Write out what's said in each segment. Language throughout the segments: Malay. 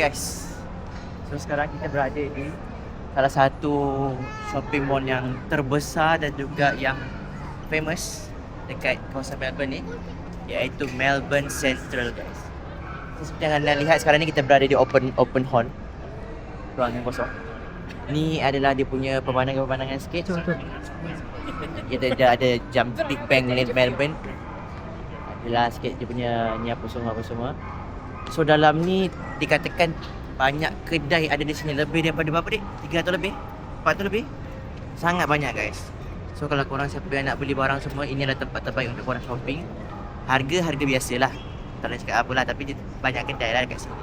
guys, so sekarang kita berada di salah satu shopping mall yang terbesar dan juga yang famous dekat kawasan Melbourne ni, iaitu Melbourne Central guys. So, seperti yang anda lihat sekarang ni kita berada di open hall, ruang yang kosong. Ni adalah dia punya pemandangan sikit. Dia ada jam Big Bang Melbourne. Adalah sikit dia punya ni apa semua. So dalam ni dikatakan banyak kedai ada di sini, lebih daripada berapa dik? 300 lebih? 400 lebih? Sangat banyak guys. So kalau korang siapa yang nak beli barang semua, ini adalah tempat terbaik untuk korang shopping. Harga biasalah, tak nak cakap apalah, tapi banyak kedai lah dekat sini.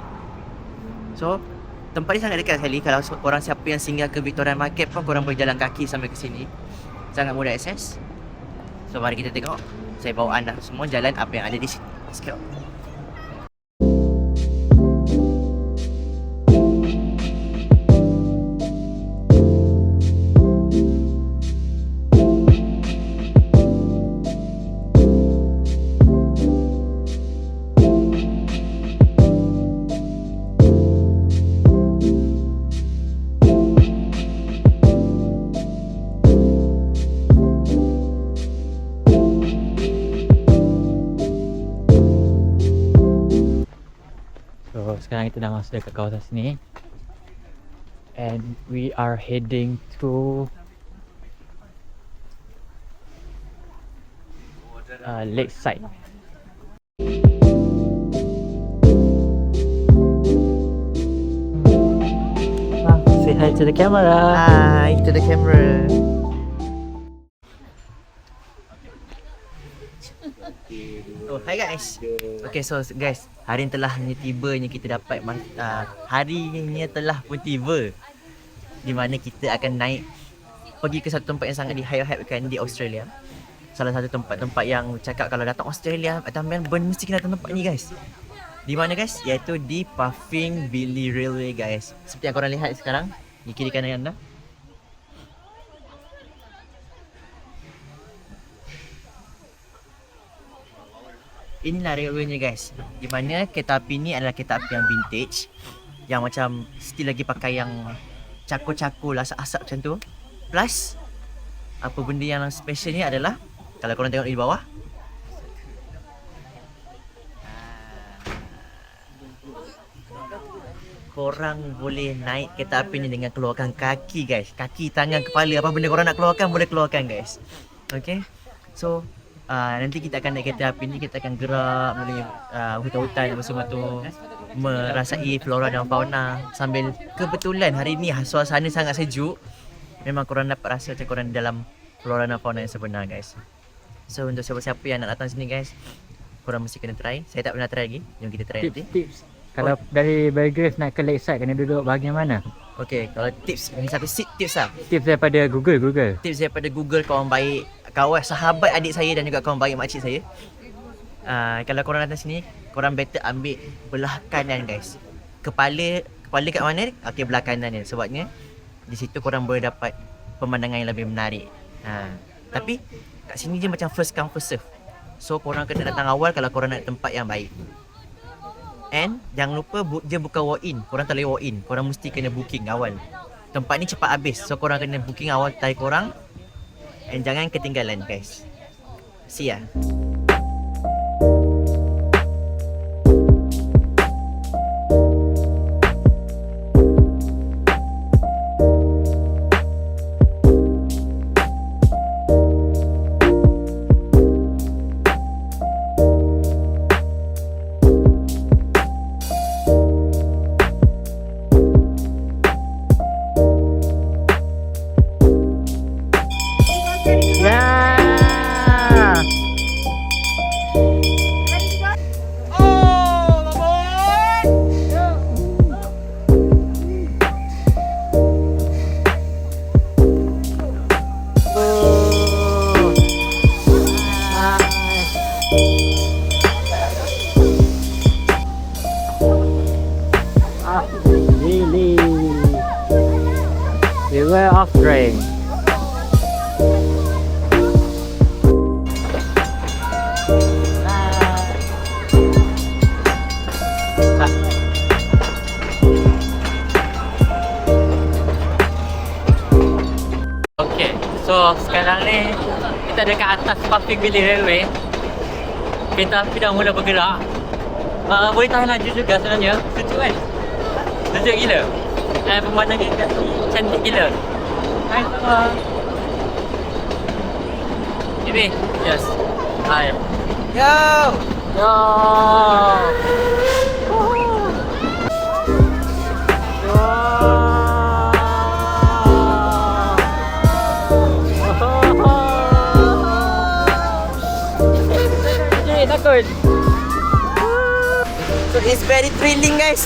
So tempat ni sangat dekat sekali. Kalau korang siapa yang singgah ke Victoria Market pun, korang boleh jalan kaki sampai ke sini. Sangat mudah akses. So mari kita tengok. Saya bawa anda semua jalan apa yang ada di sini. Let's go. So sekarang kita dah masuk dekat kawasan sini, and we are heading to Lakeside. Say hi to the camera. Hi to the camera. Oh, hi guys. Okay, so guys, hari ni telah tibanya kita dapat harinya telah pun tiba, di mana kita akan naik pergi ke satu tempat yang sangat di-hype-kan di Australia. Salah satu tempat-tempat yang cakap kalau datang Australia, datang Melbourne, mesti kena datang tempat ni guys. Di mana guys? Iaitu di Puffing Billy Railway guys. Seperti yang korang lihat sekarang di kiri kanan anda. Inilah railway-nya guys. Di mana kereta api ni adalah kereta api yang vintage, yang macam still lagi pakai yang cakul-cakul, asap-asap macam tu. Plus apa benda yang special ni adalah, kalau korang tengok di bawah, korang boleh naik kereta api ni dengan keluarkan kaki guys. Kaki, tangan, kepala, apa benda korang nak keluarkan boleh keluarkan guys. Okay, so nanti kita akan naik kereta api ni, kita akan gerak melalui hutan-hutan apa semua tu, merasai flora dan fauna, sambil kebetulan hari ni suasana sangat sejuk. Memang korang dapat rasa macam korang dalam flora dan fauna yang sebenar guys. So untuk siapa-siapa yang nak datang sini guys, korang mesti kena try. Saya tak pernah try lagi, jom kita try nanti. Tips. Kalau dari Belgrave nak ke Lakeside, kena duduk bahagian mana? Okay, kalau tips, ini satu tips lah. Tips daripada Google. Tips daripada Google, kawan baik, kawan sahabat adik saya dan juga kawan baik makcik saya. Kalau korang datang sini, korang better ambil belah kanan guys. Kepala kat mana? Okay, belah kanan ni. Sebabnya di situ korang boleh dapat pemandangan yang lebih menarik. Tapi kat sini je macam first come first serve. So korang kena datang awal kalau korang nak tempat yang baik. And jangan lupa dia bukan walk in. Korang tak boleh walk in. Korang mesti kena booking awal. Tempat ni cepat habis. So korang kena booking awal time korang. And jangan ketinggalan guys. See ya. Beware of rain. So sekarang ni kita dekat atas Puffing Billy Railway. Kereta api dah mula bergerak. Boleh tahan laju juga sebenarnya. Sejuk kan? Sejuk gila. Pemandangan kat sini cantik gila. Hai sama. Ini? Yes. Hai. Yo. Yo. Takut. So it's very thrilling guys.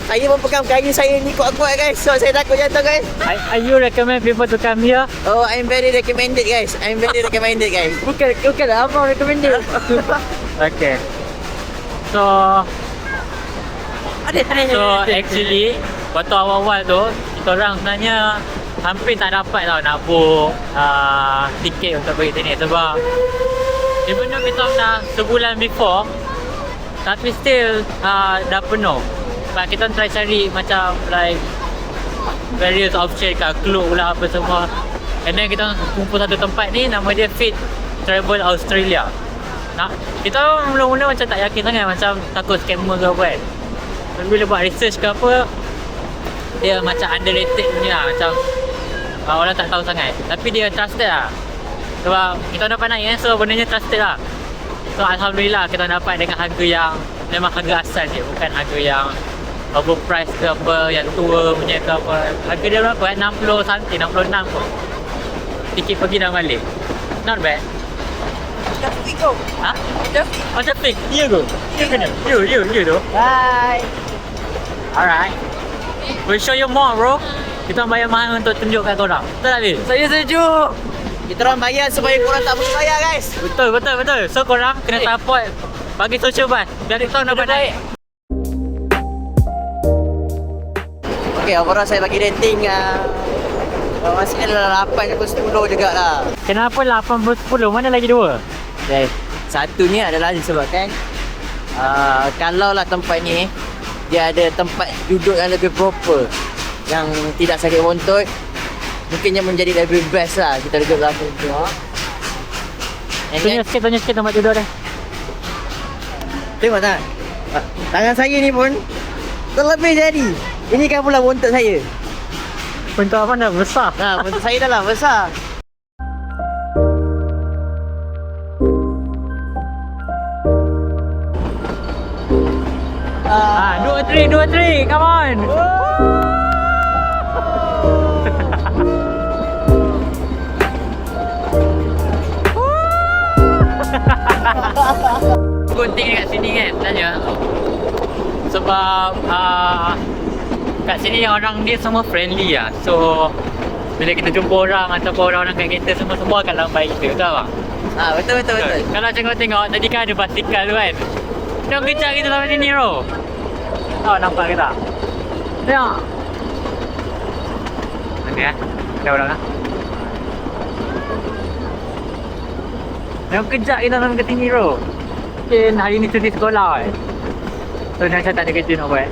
Saya mempegang kaki saya ni kuat-kuat guys. So saya takut jatuh guys. Are you recommend people to come here? Oh, I'm very recommended guys. I'm very recommended guys. Bukan apa recommended. Okay. So actually waktu awal-awal tu kita orang sebenarnya hampir tak dapat tau nak book tiket untuk pergi sini sebab even though kita dah sebulan before tapi still dah penuh. Sebab kita try cari macam like various option kat Klook lah apa semua. And then kita kumpul satu tempat ni nama dia Fit Travel Australia. Kita mula-mula macam tak yakin sangat, macam takut scammer ke apa kan. Tapi bila buat research ke apa, dia macam underrated punya lah, macam orang tak tahu sangat. Tapi dia trusted lah. Sebab kita dapat naik kan, so bendanya trusted lah. So Alhamdulillah kita dapat dengan harga yang memang harga asal je, bukan harga yang overpriced ke apa, yang tua punya ke apa. Harga dia berapa kan? 60 something, 66 pun. Tiket pergi dan balik. Not bad. Macam tu. Ha? Macam fake? Ya ke? Ya kena? Ya tu. Bye. Alright. We'll show you more bro. Kita bayar mahal untuk tunjuk kat korang. Betul tak Bil? Saya setuju. Kita orang bayar supaya korang tak perlu bayar guys. Betul. So korang kena support bagi social bus biar kita dapat naik. Okay, overall saya bagi rating masih dalam 8 ke 10 juga lah. Kenapa 8/10? Mana lagi 2? Okay. Satunya adalah disebabkan kalau lah tempat ni dia ada tempat duduk yang lebih proper, yang tidak sakit montut, mungkinnya menjadi lebih best lah kita duduk belakang tu. Tanya sikit tempat duduk dia. Tengok tak? Tangan saya ni pun terlebih jadi. Ini kan pula montut saya. Bentuk apa nak besar? Montut saya dah lah besar. Dua, three, come on! Gunting kat sini kan, tanya. Sebab kat sini orang dia semua friendly lah. So bila kita jumpa orang ataupun orang-orang kat kereta semua akan lambai kita, betul tak? Betul. Kalau tengok tadi kan ada basikal tu kan. Dia kejar kita sampai sini bro. Nampak ke tak? Tengok. Okey ada orang lah. Dia kejar kita sampai ke sini bro. Mungkin hari ni cuti sekolah kan. So saya tak ada kerja nak buat.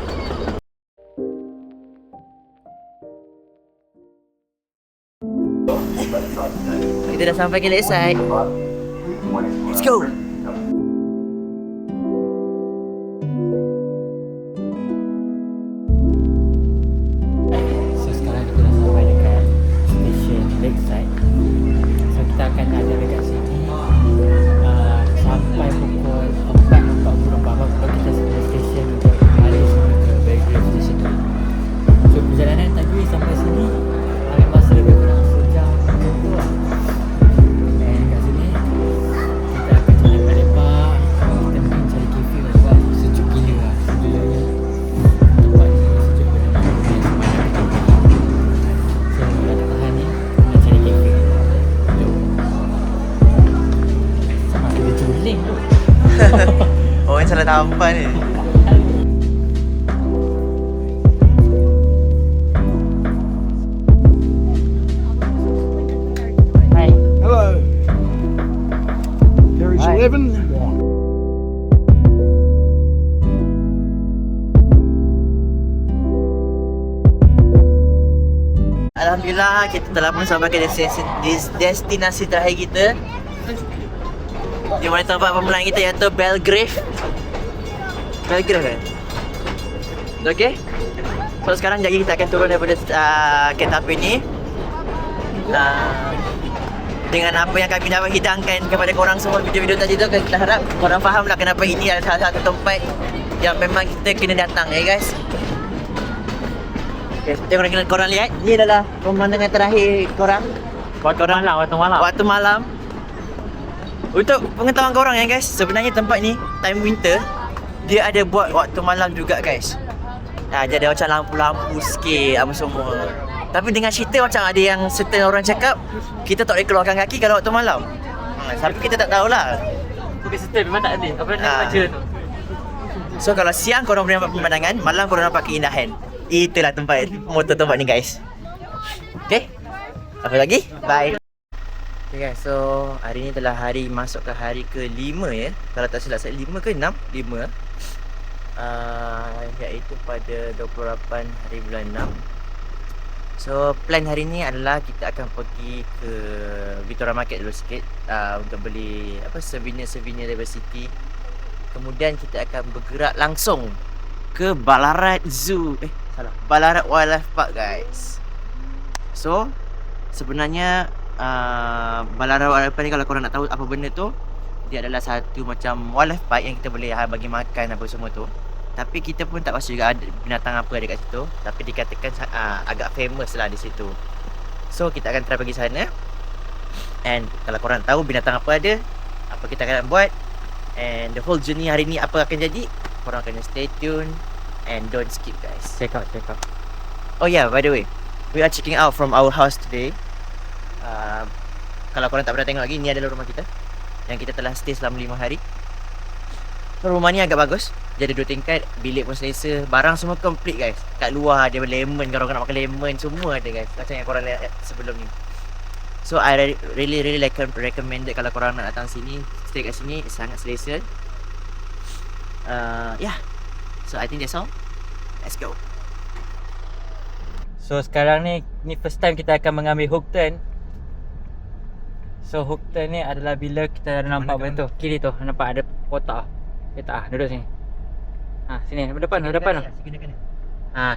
Kita dah sampai ke lakeside. Let's go. So sekarang kita dah sampai dekat stesen Lakeside. So kita akan ada dekat sini sampai pukul 4.44 baru kita sampai stesen untuk balik semula ke Belgrave Station tu. So perjalanan tadi sampai sini ambil masa lebih kurang sejam lebih lah. Dan kat sini kita akan jalan lepak. Kita mungkin cari kafe sebab sejuk gila lah sebenarnya. Tempat ni sejuk benar-benar semangat kita. So kalau tak tahan ni nak cari kafe. Jom. Sama ada juling tu. Oh, yang salah tampan ni. Hai. Hello. Carriage Hi. 11. Alhamdulillah kita telah pun sampai ke destinasi terakhir kita. Di mana tempat pemenang kita iaitu Belgrave. Belgrave kan? Okay. So sekarang jadi kita akan turun daripada kereta api ni. Dengan apa yang kami dapat hidangkan kepada korang semua video-video tadi tu, kita harap korang faham lah kenapa ini adalah salah satu tempat yang memang kita kena datang guys. Okay, seperti korang lihat, ni adalah pemandangan terakhir korang. Waktu malam. Waktu malam. Untuk pengetahuan korang ya guys, sebenarnya tempat ni time winter dia ada buat waktu malam juga guys. Dia ada macam lampu-lampu sikit apa semua. Tapi dengan cerita macam ada yang certain orang cakap kita tak boleh keluarkan kaki kalau waktu malam. Tapi kita tak tahulah. Tapi cerita memang tak ada. Apa nak baca tu? So kalau siang korang boleh nampak pemandangan, malam korang nampak keindahan. Itulah tempat, motor tempat ni guys. Okay, apa lagi? Bye. Okay guys, so hari ni telah hari masuk ke hari ke-5 ya. Kalau tak silap saya 5 ke 6? 5. Iaitu pada 28 hari bulan 6. So plan hari ni adalah kita akan pergi ke Victoria Market dulu sikit untuk beli souvenir daripada City. Kemudian kita akan bergerak langsung ke Ballarat Zoo. Ballarat Wildlife Park guys. So sebenarnya Ballarat Wildlife Park ni, kalau korang nak tahu apa benda tu, dia adalah satu macam wildlife park yang kita boleh bagi makan apa semua tu. Tapi kita pun tak pasti juga ada binatang apa ada kat situ. Tapi dikatakan agak famous lah di situ. So kita akan try pergi sana. And kalau korang tahu binatang apa ada, apa kita akan buat, and the whole journey hari ni apa akan jadi, korang kena stay tune and don't skip guys. Check out. Oh yeah, by the way, we are checking out from our house today. Kalau korang tak pernah tengok lagi, ni adalah rumah kita yang kita telah stay selama 5 hari. So, rumah ni agak bagus. Dia ada 2 tingkat, bilik pun selesa, barang semua complete guys. Kat luar ada lemon, kalau korang nak makan lemon semua ada guys, macam yang korang lihat sebelum ni. So I really recommended kalau korang nak datang sini, stay kat sini, sangat selesa. Yeah. So I think that's all. Let's go. So sekarang ni first time kita akan mengambil hook turn. So hook turn ni adalah bila kita ada nampak benda tu, kiri tu nampak ada kotak. Kita duduk sini. Sini depan.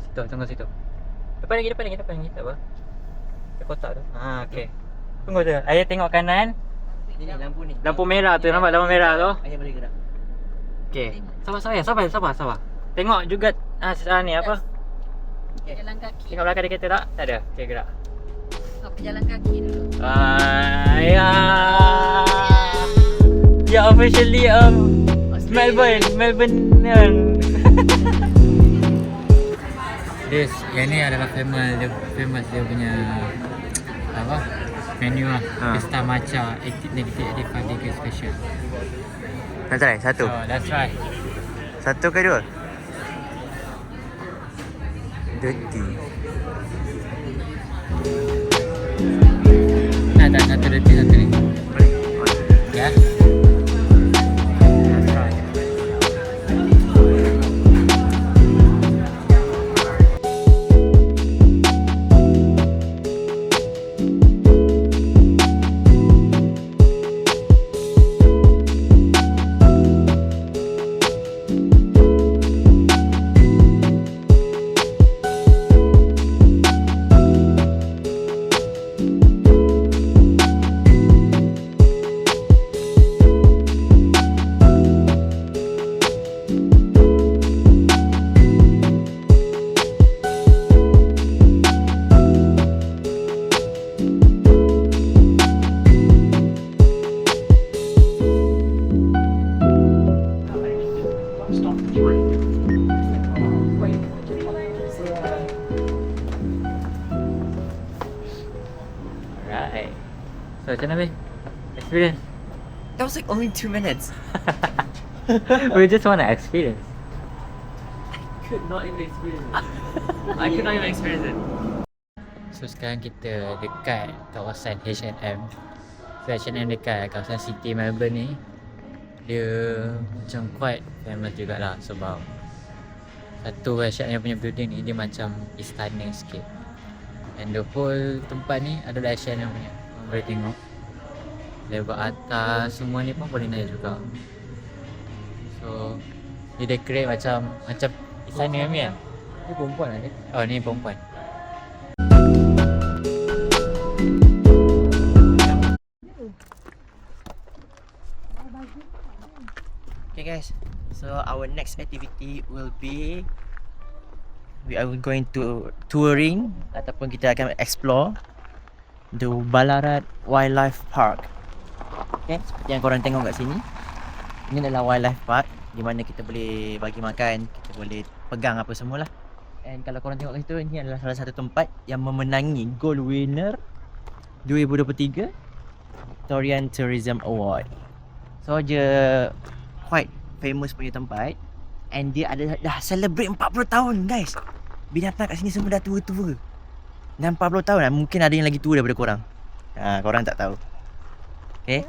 Situ, tunggu situ. Depan lagi. Tak apa. Ada kotak tu. Okey. Tunggu je. Ayah tengok kanan. Ni lampu ni. Lampu merah tu, nampak lampu merah tu? Ayah boleh gerak. Okey. Sabar. Tengok juga ni apa? Jalan kaki. Tengok belakang dia kereta tak? Tak ada. Okey, gerak. Jalan kaki dulu. Ya officially Melbourne. This yang ni adalah famous dia punya apa? Menu lah. Pesta matcha negative 85 degree special. Nak try? Satu? So that's right. Satu ke dua? Dirty. Tak, satu dirty, satu ni. Ya. That's right. Alright. So macam mana experience? That was like only 2 minutes. We just want to experience. Could not even experience it. So sekarang kita dekat kawasan H&M. So H&M dekat kawasan City Melbourne ni, dia macam quite famous jugalah sebab satu H&M punya building ni dia macam istana sikit. And the whole tempat ni ada Asian yang punya. Boleh tengok. Level atas semua ni pun boleh naik juga. So dia decorate macam sana ni kan. Ni perempuan lah ni. Oh ni perempuan. Okay guys, so our next activity will be we are going to touring ataupun kita akan explore the Ballarat Wildlife Park. Okay, seperti yang korang tengok kat sini, ini adalah wildlife park di mana kita boleh bagi makan, kita boleh pegang apa semualah. And kalau korang tengok kat situ, ini adalah salah satu tempat yang memenangi Gold Winner 2023 Victorian Tourism Award. So dia quite famous punya tempat, and dia ada dah celebrate 40 tahun guys. Binatang kat sini semua dah tua-tua. Dah 40 tahun lah. Mungkin ada yang lagi tua daripada korang. Korang tak tahu. Okay,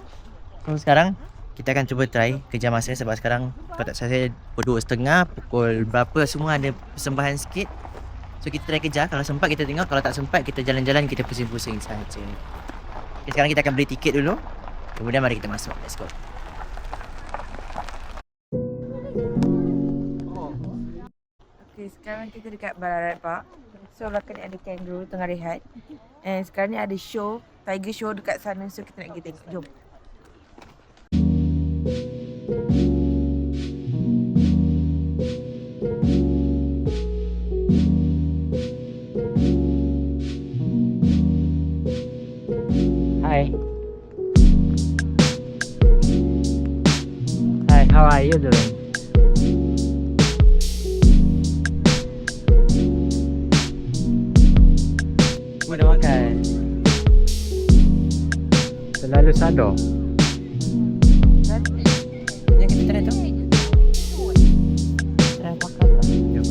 so sekarang kita akan cuba try kejar masa sebab sekarang kalau tak salah saya pukul 2.30, pukul berapa semua ada persembahan sikit. So kita try kejar, kalau sempat kita tengok, kalau tak sempat kita jalan-jalan, kita pusing-pusing saja. Okay, sekarang kita akan beli tiket dulu. Kemudian mari kita masuk. Let's go. Okay, sekarang kita dekat Ballarat Park. So belakang ni ada kangaroo tengah rehat. And sekarang ni ada show, tiger show dekat sana. So kita nak pergi tengok. Jom. Hi. Hi, how are you doing? Semua dah makan. Terlalu sadar. Yang kita try tu. Try makan lah. Jom.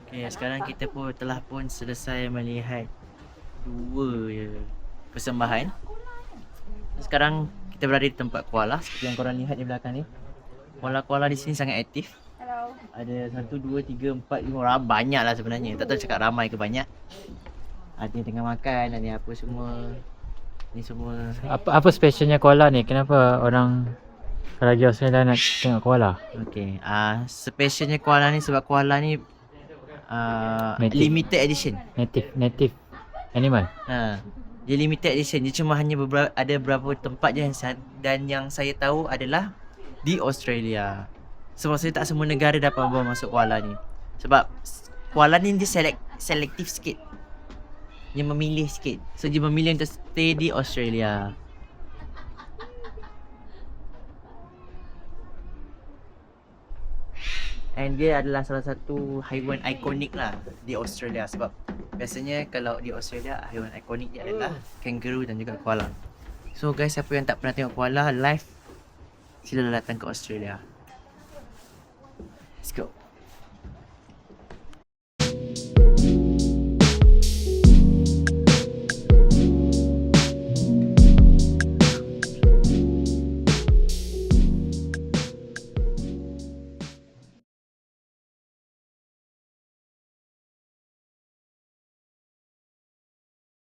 Okay, sekarang kita pun telah pun selesai melihat dua persembahan. Sekarang kita berada di tempat koala seperti yang korang lihat di belakang ni. Koala-koala di sini sangat aktif. Hello. Ada 1, 2, 3, 4, 5 orang. Banyak lah sebenarnya. Tak tahu cakap ramai ke banyak. Ada yang tengah makan, ada yang apa semua. Ni semua. Apa specialnya koala ni? Kenapa orang pergi Australia nak tengok koala? Okay, specialnya koala ni sebab koala ni Native. limited edition. Native animal. Dia limited edition. Dia cuma hanya ada beberapa tempat je dan yang saya tahu adalah di Australia. Sebab saya tak semua negara dapat bawa masuk koala ni. Sebab koala ni dia selektif sikit. Dia memilih sikit. So dia memilih untuk stay di Australia. And dia adalah salah satu haiwan ikonik lah di Australia. Sebab biasanya kalau di Australia haiwan ikonik dia adalah kangaroo dan juga koala. So guys, siapa yang tak pernah tengok koala live, silalah datang ke Australia. Let's go.